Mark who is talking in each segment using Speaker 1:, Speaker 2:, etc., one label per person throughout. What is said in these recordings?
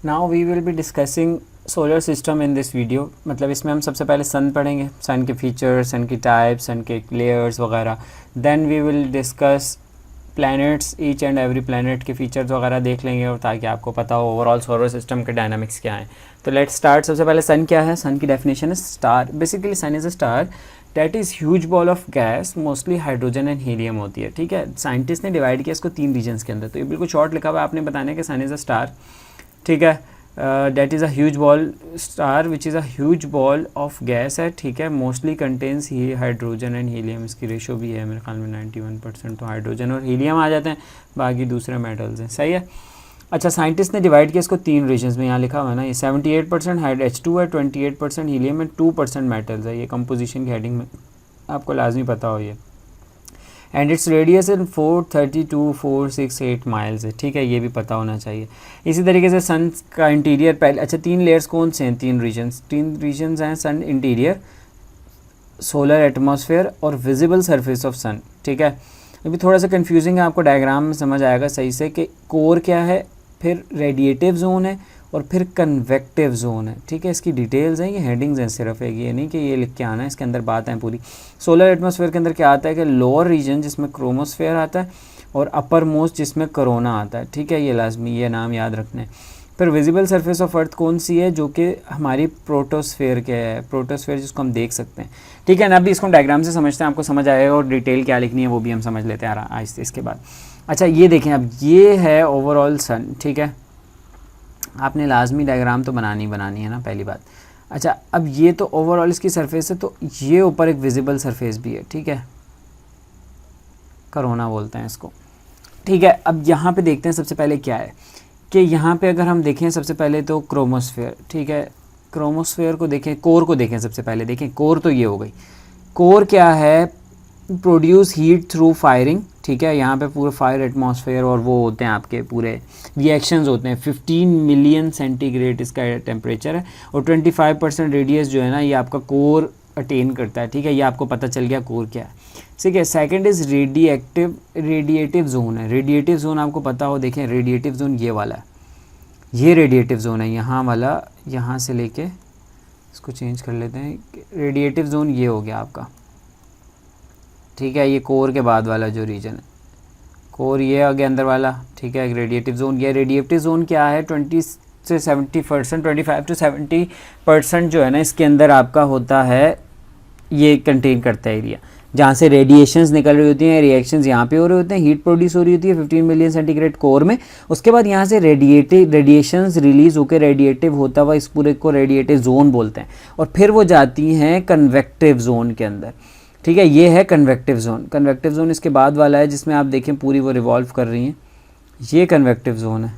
Speaker 1: Now we will be discussing solar system in this video. मतलब इसमें हम सबसे पहले सन पढ़ेंगे, सन के फीचर्स, सन की टाइप्स, सन के लेयर्स वगैरह। Then we will discuss planets, each and every planet के फीचर्स वगैरह देख लेंगे, और ताकि आपको पता हो ओवरऑल सोलर सिस्टम के डायनामिक्स क्या हैं। तो लेट्स स्टार्ट। सबसे पहले सन क्या है? सन की डेफिनेशन है star. Basically sun is a star that is huge ball of gas, mostly hydrogen and helium होती है। ठीक है, साइंटिस्ट ने डिवाइड किया इसको 3 रीजन्स के अंदर। तो ये बिल्कुल शॉर्ट लिखा हुआ है, आपने बताना है कि सन इज़ अ स्टार। ठीक है, that is a huge ball star which is a huge ball of gas है। ठीक है, mostly contains he hydrogen and helium. इसकी रेशो भी है मेरे ख्याल में 91%, तो हाइड्रोजन और हीलियम आ जाते हैं, बाकी दूसरे मेटल्स हैं। सही है। अच्छा, साइंटिस्ट ने डिवाइड किया इसको 3 रीजन्स में, यहाँ लिखा हुआ है ना, ये 78% H2 है, 28% हीलियम है, 2% मेटल्स है। ये कंपोजिशन की हेडिंग में आपको लाजमी पता हो ये। And its radius in 432,468 miles है। ठीक है, ये भी पता होना चाहिए। इसी तरीके से सन का इंटीरियर पहले, अच्छा 3 लेयर्स कौन से हैं? 3 रीजन्स हैं। सन इंटीरियर, सोलर एटमॉस्फेयर और विजिबल सरफेस ऑफ सन। ठीक है, अभी थोड़ा सा कंफ्यूजिंग है, आपको डायग्राम में समझ आएगा सही से कि कोर क्या है, फिर रेडिएटिव जोन है, और फिर कन्वेक्टिव जोन है। ठीक है, इसकी डिटेल्स हैं, ये हेडिंग्स हैं सिर्फ, एक ये नहीं कि ये लिख के आना है, इसके अंदर बात है पूरी। सोलर एटमॉस्फेयर के अंदर क्या आता है कि लोअर रीजन जिसमें क्रोमोस्फेयर आता है, और अपर मोस्ट जिसमें कोरोना आता है। ठीक है, ये लाजमी, ये नाम याद रखने। फिर विजिबल सरफेस ऑफ अर्थ कौन सी है? जो कि हमारी प्रोटोस्फेयर के है, प्रोटोस्फेयर जिसको हम देख सकते हैं। ठीक है ना, अभी इसको डायग्राम से समझते हैं, आपको समझ आएगा, और डिटेल क्या लिखनी है वो भी हम समझ लेते हैं आहिस्ते इसके बाद। अच्छा, ये देखें, अब ये है ओवरऑल सन। ठीक है, आपने लाजमी डायग्राम तो बनानी है ना, पहली बात। अच्छा, अब ये तो ओवरऑल इसकी सरफेस है, तो ये ऊपर एक विजिबल सरफेस भी है। ठीक है, कोरोना बोलते हैं इसको। ठीक है, अब यहाँ पे देखते हैं सबसे पहले क्या है कि यहाँ पे अगर हम देखें सबसे पहले तो क्रोमोस्फेयर। ठीक है, क्रोमोस्फेयर को देखें, कोर को देखें सबसे पहले। देखें कोर, तो ये हो गई कोर। क्या है? Produce heat through firing. ठीक है, यहाँ पे पूरे फायर एटमॉस्फेयर और वो होते हैं आपके पूरे रिएक्शंस होते हैं। 15 मिलियन सेंटीग्रेड इसका टेम्परेचर है, और 25% रेडियस जो है ना, ये आपका कोर अटेन करता है। ठीक है, ये आपको पता चल गया कोर क्या है। ठीक है, सेकंड इज़ रेडिएटिव जोन है। रेडिएटिव जोन आपको पता हो, देखें रेडिएटिव जोन ये वाला है, ये रेडिएटिव जोन है, यहाँ वाला, यहाँ से लेके इसको चेंज कर लेते हैं। रेडिएटिव जोन ये हो गया आपका। ठीक है, ये कोर के बाद वाला जो रीजन है, कोर ये आ गया अंदर वाला। ठीक है, रेडिएटिव जोन। ये रेडिएटिव जोन क्या है? 20 से 70%, 25 to 70% जो है ना, इसके अंदर आपका होता है, ये कंटेन करता है एरिया जहाँ से रेडिएशंस निकल रही होती हैं, रिएक्शंस यहाँ पे हो रहे होते हैं, हीट प्रोड्यूस हो रही होती है 15 मिलियन सेंटीग्रेड कोर में। उसके बाद यहाँ से रेडिएशंस रिलीज होकर रेडिएटिव होता हुआ इस पूरे को रेडिएटिव जोन बोलते हैं, और फिर वो जाती हैं कन्वेक्टिव जोन के अंदर। ठीक है, ये है कन्वेक्टिव जोन। कन्वेक्टिव जोन इसके बाद वाला है, जिसमें आप देखें पूरी वो रिवॉल्व कर रही हैं, ये कन्वेक्टिव जोन है।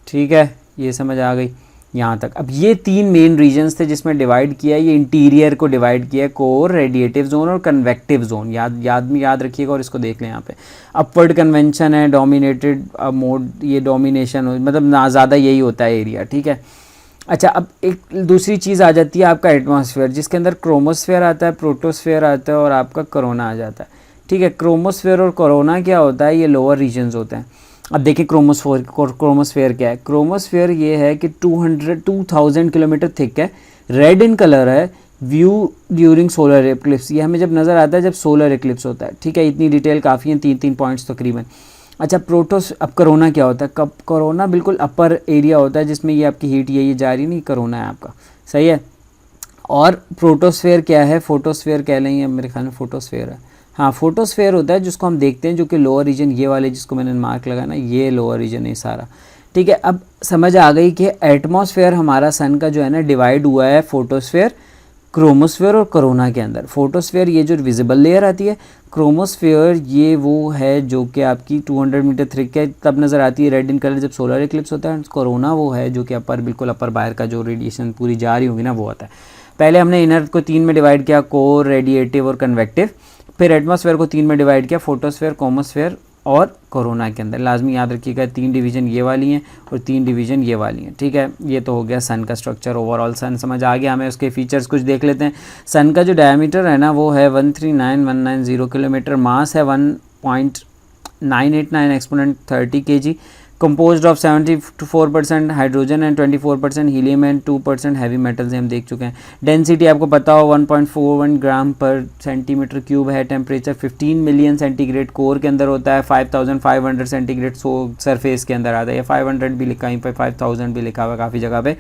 Speaker 1: ठीक है, ये समझ आ गई यहाँ तक। अब ये 3 मेन रीजन्स थे जिसमें डिवाइड किया, ये इंटीरियर को डिवाइड किया, कोर, रेडिएटिव जोन और कन्वेक्टिव जोन। याद रखिएगा, और इसको देख लें। यहाँ पे अपवर्ड कन्वेंशन है, डोमिनेटेड मोड, ये डोमिनेशन मतलब ना ज़्यादा यही होता है एरिया। ठीक है, अच्छा, अब एक दूसरी चीज़ आ जाती है आपका एटमॉस्फेयर, जिसके अंदर क्रोमोस्फेयर आता है, प्रोटोस्फेयर आता है, और आपका कोरोना आ जाता है। ठीक है, क्रोमोस्फेयर और कोरोना क्या होता है? ये लोअर रीजन्स होते हैं। अब देखिए क्रोमोस्फेयर क्या है? क्रोमोस्फेयर ये है कि 2000 किलोमीटर थिक है, रेड इन कलर है, व्यू ड्यूरिंग सोलर एक्लिप्स। ये हमें जब नज़र आता है जब सोलर एक्लिप्स होता है। ठीक है, इतनी डिटेल काफ़ी है, 3 पॉइंट्स तकरीबन। अच्छा, अब कोरोना क्या होता है? कब कोरोना बिल्कुल अपर एरिया होता है, जिसमें ये आपकी हीट ये जा रही नहीं, कोरोना है आपका। सही है। और प्रोटोस्फेयर क्या है? फोटोस्फेयर कह लें, मेरे ख्याल में फोटोस्फेयर है। हाँ, फोटोस्फेयर होता है जिसको हम देखते हैं, जो कि लोअर रीजन ये वाले जिसको मैंने मार्क लगा ना, ये लोअर रीजन है सारा। ठीक है, अब समझ आ गई कि एटमॉस्फेयर हमारा सन का जो है ना डिवाइड हुआ है फोटोस्फेयर, क्रोमोस्फेयर और कोरोना के अंदर। फोटोस्फेयर ये जो विजिबल लेयर आती है, क्रोमोस्फेयर ये वो है जो कि आपकी 200 मीटर थिक है, तब नज़र आती है रेड इन कलर जब सोलर एक्लिप्स होता है। कोरोना वो है जो कि बिल्कुल अपर बाहर का जो रेडिएशन पूरी जा रही होगी ना, वो आता है। पहले हमने इनर को 3 में डिवाइड किया, कोर, रेडिएटिव और कन्वेक्टिव। फिर एटमॉस्फेयर को 3 में डिवाइड किया, फोटोस्फेयर, क्रोमोस्फेयर और कोरोना के अंदर। लाजमी याद रखिएगा 3 डिवीज़न ये वाली हैं और 3 डिवीज़न ये वाली हैं। ठीक है, ये तो हो गया सन का स्ट्रक्चर। ओवरऑल सन समझ आ गया हमें। उसके फीचर्स कुछ देख लेते हैं। सन का जो डायमीटर है ना, वो है 139,190 किलोमीटर। मास है 1.989 exponent 30 kg। Composed of 74% hydrogen and 24% helium and 2% heavy metals हम देख चुके हैं। डेंसिटी आपको पता हो 1.41 ग्राम पर सेंटीमीटर क्यूब है। टेम्परेचर 15 मिलियन सेंटीग्रेड कोर के अंदर होता है, 5500 सेंटीग्रेड सरफेस के अंदर आता है। 500 भी लिखा है, 5000 भी लिखा हुआ है काफ़ी जगह पे।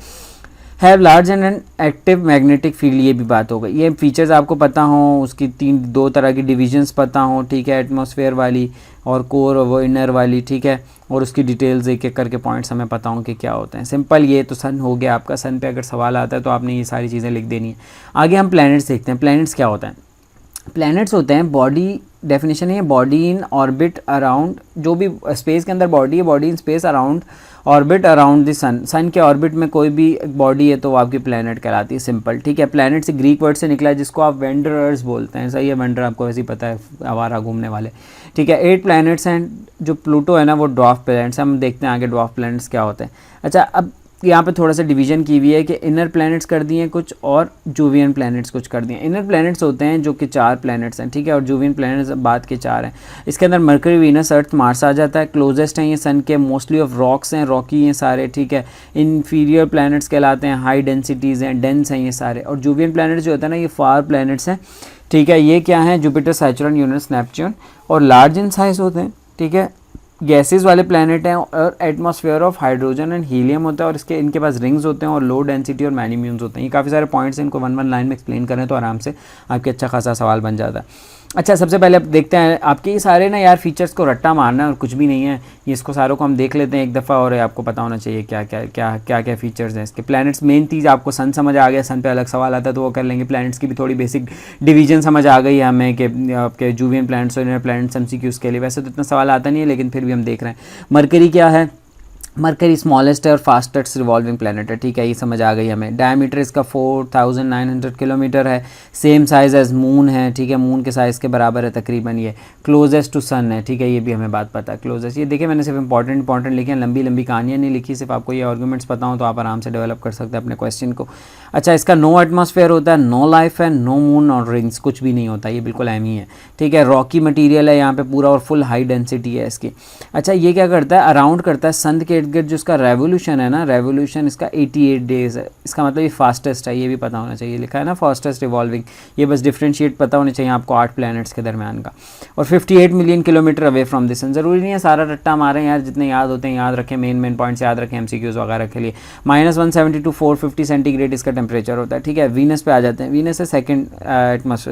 Speaker 1: Have large and active magnetic field, ये भी बात हो गई। ये फीचर्स आपको पता हो, उसकी दो तरह की डिविजन्स पता हो, ठीक है, एटमॉस्फेयर वाली और कोर वो इनर वाली, ठीक है, और उसकी डिटेल्स एक एक करके पॉइंट्स हमें पता हों कि क्या होते हैं। सिंपल ये तो सन हो गया आपका। सन पे अगर सवाल आता है तो आपने ये सारी चीज़ें लिख देनी है। आगे हम प्लैनेट्स देखते हैं। प्लैनेट्स क्या होता है? प्लैनेट्स होते हैं बॉडी, डेफिनेशन है बॉडी इन ऑर्बिट अराउंड, जो भी स्पेस के अंदर बॉडी है, body in space around orbit around the sun. Sun के ऑर्बिट में कोई भी बॉडी है तो वो आपकी प्लैनेट कहलाती है। सिंपल, ठीक है। प्लैनेट से ग्रीक वर्ड से निकला है जिसको आप वेंडरर्स बोलते हैं। सही है, वेंडर आपको वैसे ही पता है, आवारा घूमने वाले, ठीक है। 8 प्लैनेट्स हैं। जो प्लूटो है ना वो ड्वार्फ प्लैनेट्स। हम देखते हैं आगे ड्वार्फ प्लैनेट्स क्या होते हैं। अच्छा, अब यहाँ पे थोड़ा सा डिवीजन की हुई है कि इनर प्लैनेट्स कर दिए कुछ और जूवियन प्लैनेट्स कुछ कर दिए। इनर प्लैनेट्स होते हैं जो कि 4 प्लैनेट्स हैं, ठीक है, और जूवियन प्लैनेट्स बाद के 4 हैं। इसके अंदर मरकरी, वीनस, अर्थ, मार्स आ जाता है। क्लोजेस्ट हैं ये सन के, मोस्टली ऑफ रॉक्स हैं, रॉकी हैं सारे, ठीक है। इन्फीरियर प्लैनेट्स कहलाते हैं, हाई डेंसिटीज़ हैं, डेंस हैं ये सारे। और जूवियन प्लैनेट्स जो होता है ना ये फार प्लैनेट्स हैं, ठीक है। ये क्या है? जुपिटर, सैचुरन, यूरेनस, नेपच्यून, और लार्ज इन साइज होते हैं, ठीक है। गैसेस वाले प्लैनेट हैं और atmosphere of hydrogen and helium होता है, और इनके पास रिंग्स होते हैं और लो डेंसिटी और मैनीम्यून्स होते हैं। ये काफ़ी सारे पॉइंट्स हैं, इनको 1 लाइन में एक्सप्लेन करें तो आराम से आपके अच्छा खासा सवाल बन जाता है। अच्छा, सबसे पहले अब देखते हैं आपके ये सारे ना यार फीचर्स को रट्टा मारना है और कुछ भी नहीं है, ये इसको सारों को हम देख लेते हैं एक दफ़ा, और आपको पता होना चाहिए क्या क्या फीचर्स हैं इसके। प्लैनेट्स, मेन चीज़ आपको सन समझ आ गया, सन पे अलग सवाल आता है तो वो कर लेंगे। प्लैनेट्स की भी थोड़ी बेसिक डिवीजन समझ आ गई है हमें कि आपके जूवियन प्लैनेट्स और इनर प्लैनेट्स MCQs के लिए। वैसे तो इतना सवाल आता नहीं है लेकिन फिर भी हम देख रहे हैं। मरकरी क्या है? मरकरी स्मॉलेस्ट है और फास्टेस्ट रिवॉल्विंग प्लैनेट है, ठीक है, ये समझ आ गई हमें। डायमीटर इसका 4900 किलोमीटर है। सेम साइज़ एज मून है, ठीक है, मून के साइज़ के बराबर है तकरीबन ये। क्लोजेस्ट टू सन है, ठीक है, ये भी हमें बात पता है। क्लोजेस्ट, ये देखिए मैंने सिर्फ इंपॉर्टेंट लिखे हैं, लंबी लंबी कहानियाँ नहीं लिखी, सिर्फ आपको ये आर्गूमेंट्स पता हो तो आप आराम से डेवलप कर सकते हैं अपने क्वेश्चन को। अच्छा, इसका नो एटमॉस्फेयर होता है, नो लाइफ है, नो मून और रिंग्स, कुछ भी नहीं होता, ये बिल्कुल अहम ही है, ठीक है। रॉकी मटीरियल है यहाँ पे पूरा और फुल हाई डेंसिटी है इसकी। अच्छा, ये क्या करता है? अराउंड करता है सन के इर्द गिर्द। जो इसका रेवोल्यूशन है ना, रेवोल्यूशन इसका 88 डेज है। इसका मतलब ये फास्टेस्ट है, ये भी पता होना चाहिए, लिखा है ना फास्टेस्ट रिवॉल्विंग। ये बस डिफ्रेंशिएट पता होना चाहिए आपको 8 प्लैनेट्स के दरमियान का। और 58 million kilometre away from the sun. ज़रूरी नहीं है सारा रट्टा मारें यार, जितने याद होते हैं याद रखें, मेन पॉइंट्स याद रखें MCQs वगैरह के लिए। -170 to 450 सेंटीग्रेड इसका टेम्परेचर होता है, ठीक है। वीनस पे आ जाते हैं। वीनस है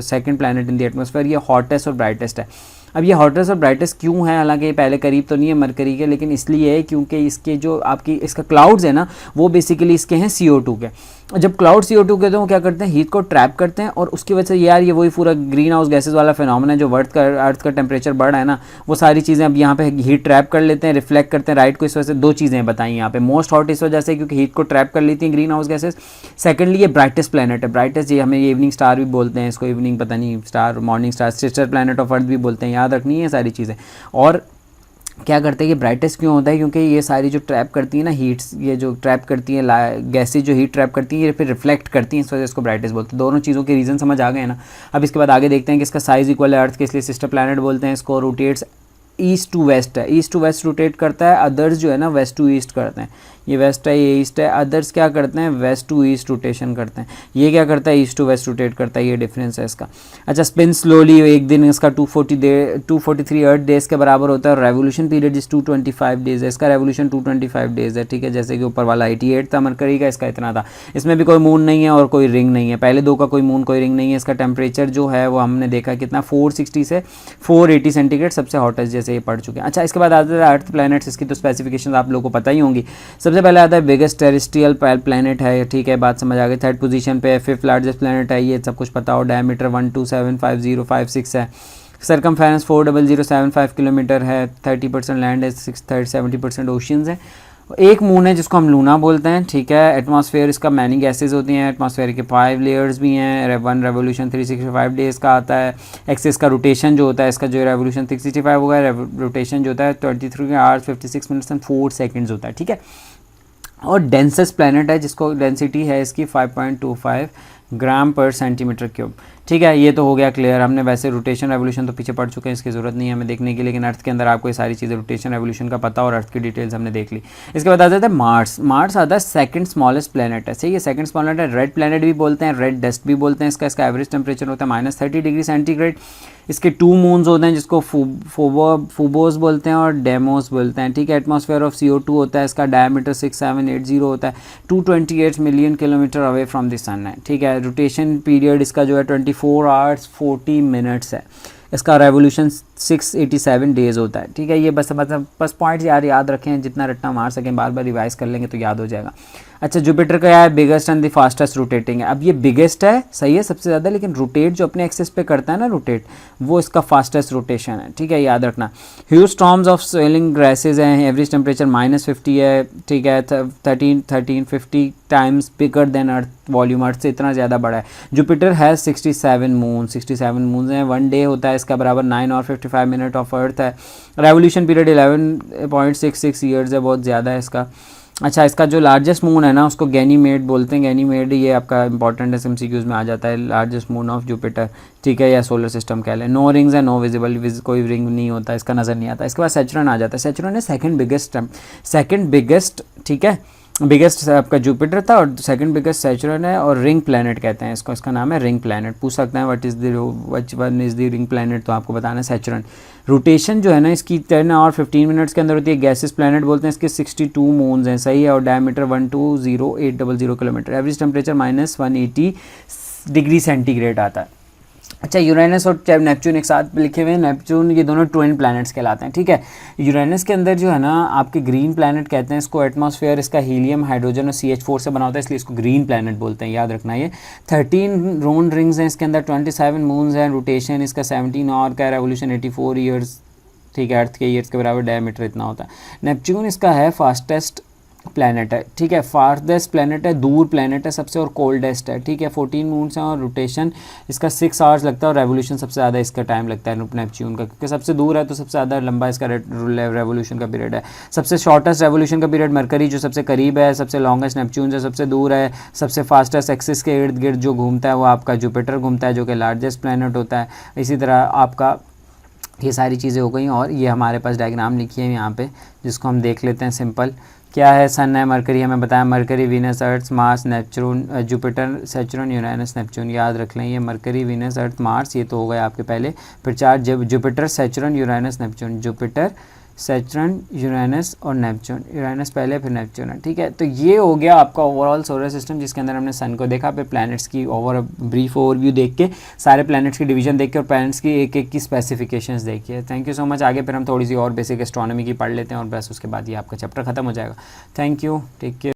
Speaker 1: second planet in the atmosphere. ये हॉटेस्ट और ब्राइटेस्ट है। अब ये हॉटेस्ट और ब्राइटेस्ट क्यों है? हालांकि ये पहले करीब तो नहीं है मरकरी के, लेकिन इसलिए है क्योंकि इसके जो आपकी इसका क्लाउड्स है ना वो बेसिकली इसके हैं CO2 के। जब क्लाउड CO2 के तो वो क्या करते हैं? हीट को ट्रैप करते हैं, और उसकी वजह से यार ये वही पूरा ग्रीन हाउस गैसेज वाला फिनोमेना है जो अर्थ का टेम्परेचर बढ़ रहा है ना, वो सारी चीज़ें अब यहाँ पे हीट ट्रैप कर लेते हैं, रिफ्लेक्ट करते हैं राइट को। इस वजह से 2 चीज़ें बताई यहाँ पे। मोस्ट हॉट इस वजह से क्योंकि हीट को ट्रैप कर लेती हैं ग्रीन हाउस गैसेज। सेकेंडली ये ब्राइटेस्ट प्लैनेट है। ब्राइटेस्ट, ये हमें ये इवनिंग स्टार भी बोलते हैं इसको, इवनिंग पता नहीं star, morning star, sister planet of earth भी बोलते हैं, याद रखनी है सारी चीज़ें। और क्या करते हैं ये ब्राइटेस्ट क्यों होता है? क्योंकि ये सारी जो ट्रैप करती है ना हीट्स, ये जो ट्रैप करती है गैसेज जो हीट ट्रैप करती है ये फिर रिफ्लेक्ट करती हैं, इस वजह से इसको ब्राइटेस्ट बोलते हैं। दोनों चीज़ों के रीज़न समझ आ गए ना। अब इसके बाद आगे देखते हैं कि इसका साइज़ इक्वल है अर्थ के, इसलिए सिस्टर प्लैनेट बोलते हैं इसको। रोटेट्स ईस्ट टू वेस्ट है, ईस्ट टू वेस्ट रोटेट करता है। अदर्स जो है ना वेस्ट टू ईस्ट करते हैं। ये वेस्ट है, ये ईस्ट है। अदर्स क्या करते हैं? वेस्ट टू ईस्ट रोटेशन करते हैं। ये क्या करता है? ईस्ट टू वेस्ट रोटेट करता है, ये डिफरेंस है इसका। अच्छा, स्पिन स्लोली, एक दिन इसका 243 अर्थ डेज के बराबर होता है, और रेवोल्यूशन पीरियड इस 225 डेज है। इसका रेवोल्यूशन 225 डेज है, ठीक है। जैसे कि ऊपर वाला 88 था मरकरी का, इसका इतना था। इसमें भी कोई मून नहीं है और कोई रिंग नहीं है, पहले 2 का कोई मून कोई रिंग नहीं है। इसका टेम्परेचर जो है वो हमने देखा कितना 460 से 480 सेंटीग्रेड, सबसे हॉटेस्ट जैसे ये पढ़ चुके हैं। अच्छा, इसके बाद आता है अर्थ प्लैनेट्स। इसकी तो स्पेसिफिकेशन आप लोगों को पता ही होंगी। सबसे पहले आता है बिगेस्ट टेरेस्ट्रियल प्लैनेट है, ठीक है, बात समझ आ गई। 3rd पोजीशन पे है। 5th लार्जेस्ट प्लैनेट है, ये सब कुछ पता हो। डायमीटर 1275056 है। सरकमफेरेंस 40075 किलोमीटर है। 30% लैंड है, 70% ओशियंस है। एक मून है जिसको हम लूना बोलते हैं, ठीक है। एटमॉस्फेयर इसका मैनी गैसेज होती हैं। एटमॉस्फेयर के 5 लेयर्स भी हैं। 1 रेवोल्यूशन 365 डेज का आता है। एक्सिस का रोटेशन जो होता है इसका, जो रेवोल्यूशन 365 होगा, रोटेशन जो होता है 23 आवर्स 56 मिनट्स एंड 4 सेकेंड्स होता है, ठीक है। और डेंसेस्ट प्लैनेट है जिसको डेंसिटी है इसकी 5.25, ग्राम पर सेंटीमीटर क्यूब। ठीक है, ये तो हो गया क्लियर। हमने वैसे रोटेशन रेवोल्यूशन तो पीछे पढ़ चुके हैं, इसकी ज़रूरत नहीं है हमें देखने की, लेकिन अर्थ के अंदर आपको ये सारी चीज़ें रोटेशन रेवोल्यूशन का पता और अर्थ की डिटेल्स हमने देख ली। इसके बाद आ जाता है मार्स। मार्स आता है सेकंड स्मॉलेस्ट प्लेनेट है, सही है, सेकंड स्मॉलेस्ट है, रेड प्लेनेट भी बोलते हैं, रेड डस्ट भी बोलते हैं। इसका एवरेज टेम्परेचर होता है -30 डिग्री सेंटीग्रेड। इसके 2 मून्स होते हैं जिसको फूबोस बोलते हैं और डेमोस बोलते हैं। ठीक है, एटमॉस्फेयर ऑफ CO2 होता है, इसका डायमीटर 6780 होता है, 228 million kilometre away from the sun है। ठीक है, रोटेशन पीरियड इसका जो है 24 आवर्स 40 मिनट्स है। इसका रेवोल्यूशन 687 डेज होता है। ठीक है, ये बस पॉइंट्स याद रखें, जितना रट्टा मार सकें, बार बार रिवाइज कर लेंगे तो याद हो जाएगा। अच्छा, जुपिटर का है biggest and the fastest rotating है। अब ये बिगेस्ट है, सही है, सबसे ज़्यादा, लेकिन रोटेट जो अपने एक्सेस पे करता है ना रोटेट, वो इसका फास्टेस्ट रोटेशन है। ठीक है, याद रखना। Huge storms of swelling graces हैं, एवरेज टेम्परेचर -50 है। ठीक है, 1350 टाइम्स बिगर देन अर्थ वॉल्यूम, अर्थ से इतना ज़्यादा बड़ा है। जुपिटर है 67 मून हैं। 1 डे होता है इसका बराबर 9 और 55 मिनट ऑफ अर्थ है। रेवोल्यूशन पीरियड 11.66 ईयर्स है, बहुत ज़्यादा है इसका। अच्छा, इसका जो लार्जेस्ट मून है ना उसको गैनीमेड बोलते हैं। गैनीमेड ये आपका इंपॉर्टेंट है, MCQs में आ जाता है, लार्जेस्ट मून ऑफ जुपिटर। ठीक है, या सोलर सिस्टम कह लें। नो रिंग्स है, नो विजिबल, कोई रिंग नहीं होता, इसका नज़र नहीं आता। इसके बाद सैचुरन आ जाता है। सैचुरन है सेकंड बिगेस्ट। ठीक है, बिगेस्ट आपका जुपिटर था और सेकंड बिगेस्ट सैचुरन है, और रिंग प्लैनेट कहते हैं इसको, इसका नाम है रिंग प्लैनेट। पूछ सकते हैं which one is the ring planet, तो आपको बताना है सैचुरन। रोटेशन जो है ना इसकी 10 और 15 मिनट्स के अंदर होती है। गैसेस प्लैनेट बोलते हैं। इसके 62 मून्स हैं, सही है, और diameter 120800 kilometre. Average temperature -180 degree centigrade आता है। अच्छा, यूरेनस और नेपच्यून एक साथ लिखे हुए हैं। नेपच्यून ये दोनों ट्विन प्लैनेट्स कहलाते हैं। ठीक है, यूरेनस के अंदर जो है ना आपके ग्रीन प्लैनेट कहते हैं इसको। एटमॉस्फेयर इसका हीलियम, हाइड्रोजन और CH4 से बना होता है, इसलिए इसको ग्रीन प्लैनेट बोलते हैं, याद रखना। ये 13 रोन रिंग्स हैं इसके अंदर, 27 मून्स हैं। रोटेशन इसका 17 और का, रेवोल्यूशन 84 ईयर्स। ठीक है, अर्थ के ईयर्स के बराबर, डायमीटर इतना होता है। नेपच्यून इसका है फास्टेस्ट प्लैनेट है। ठीक है, फारदेस्ट प्लैनेट है, दूर प्लैनेट है सबसे, और कोल्डेस्ट है। ठीक है, 14 मून्स हैं और रोटेशन इसका 6 आवर्स लगता है, और रेवोल्यूशन सबसे ज़्यादा इसका टाइम लगता है नेपच्यून का, क्योंकि सबसे दूर है तो सबसे ज़्यादा लंबा इसका रेवोल्यूशन का पीरियड है। सबसे शॉर्टेस्ट रेवोल्यूशन का पीरियड मरकरी जो सबसे करीब है, सबसे लॉन्गेस्ट नेपच्यून जो सबसे दूर है। सबसे फास्टेस्ट एक्सिस के इर्द गिर्द जो घूमता है वो आपका जुपिटर घूमता है, जो कि लार्जेस्ट प्लैनेट होता है। इसी तरह आपका ये सारी चीज़ें हो गई, और ये हमारे पास डायग्राम लिखी है यहाँ पे, जिसको हम देख लेते हैं। सिंपल क्या है, सन है, मरकरी हमें बताया, Mercury, Venus, Earth, Mars, Neptune, Jupiter, Saturn, Uranus, Neptune, याद रख लें। ये मरकरी, वीनस, अर्थ, मार्स, ये तो हो गए आपके पहले। फिर 4 Jupiter, Saturn, Uranus, Neptune, Jupiter, Saturn, Uranus और नेपच्यून। यूरेनस पहले, फिर नेपच्यून है। ठीक है, तो ये हो गया आपका ओवरऑल सोलर सिस्टम, जिसके अंदर हमने सन को देखा, फिर प्लैनेट्स की ब्रीफ ओवरव्यू देख के, सारे प्लैनेट्स की डिवीजन देख के, और प्लैनेट्स की एक एक की स्पेसिफिकेशंस देखिए। Thank you so much. आगे फिर हम थोड़ी सी और बेसिक एस्ट्रोनॉमी की पढ़ लेते हैं, और बस उसके बाद ये आपका चैप्टर खत्म हो जाएगा। Thank you, take care.